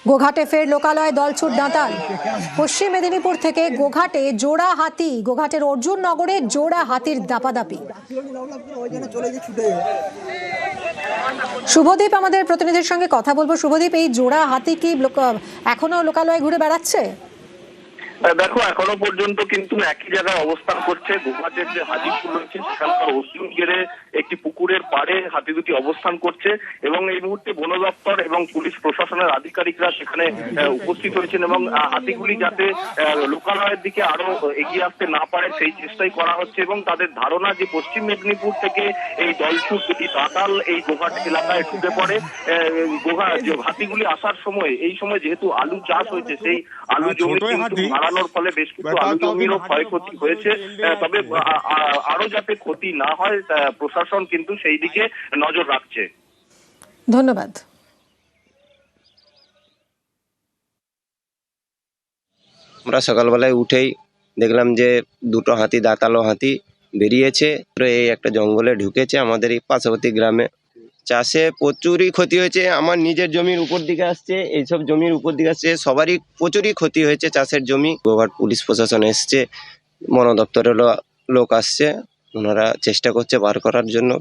গোঘাটে ফের লোকালয়ে দলছুট দাঁতাল। পশ্চিম মেদিনীপুর থেকে গোঘাটে জোড়া হাতি, গোঘাটের অর্জুন নগরে জোড়া হাতির দাপাদাপি। শুভদীপ আমাদের প্রতিনিধির সঙ্গে কথা বলবো। শুভদীপ, এই জোড়া হাতি কি এখনো লোকালয়ে ঘুরে বেড়াচ্ছে? দেখো, এখনো পর্যন্ত কিন্তু একই জায়গায় অবস্থান করছে। গোঘাটের যে হাজিপুর রয়েছে সেখানকার অর্জুন গেড়ে একটি পুকুরের পাড়ে হাতি দুটি অবস্থান করছে এবং এই মুহূর্তে বন দপ্তর এবং পুলিশ প্রশাসনের আধিকারিকরা সেখানে উপস্থিত হয়েছেন এবং হাতিগুলি যাতে লোকালয়ের দিকে আরো এগিয়ে আসতে না পারে সেই চেষ্টাই করা হচ্ছে এবং তাদের ধারণা যে পশ্চিম মেদিনীপুর থেকে এই দলছুট দাঁতাল এই গোঘাট এলাকায় ঢুকে পড়ে। হাতিগুলি আসার সময়, এই সময় যেহেতু আলু চাষ হয়েছে, সেই আলু জমি কিন্তু হারানোর ফলে বেশ কিছু আলু জমিরও ক্ষয়ক্ষতি হয়েছে। তবে আরো যাতে ক্ষতি না হয় প্রশাসন কিন্তু সেই দিকে নজর রাখছে। ধন্যবাদ। আমরা সকালবেলায় উঠেই দেখলাম যে দুটো হাতি, দাঁতালো হাতি বেরিয়েছে, এই একটা জঙ্গলে ঢুকেছে আমাদের এই পার্শ্ববর্তী গ্রামে। চাষে প্রচুরই ক্ষতি হয়েছে, আমার নিজের জমির উপর দিকে আসছে, এইসব জমির উপর দিকে আসছে, সবারই প্রচুরই ক্ষতি হয়েছে চাষের জমি। গোঘাট পুলিশ প্রশাসন এসছে, বন দপ্তরের লোক আসছে, ওনারা চেষ্টা করছে বার করার জন্য।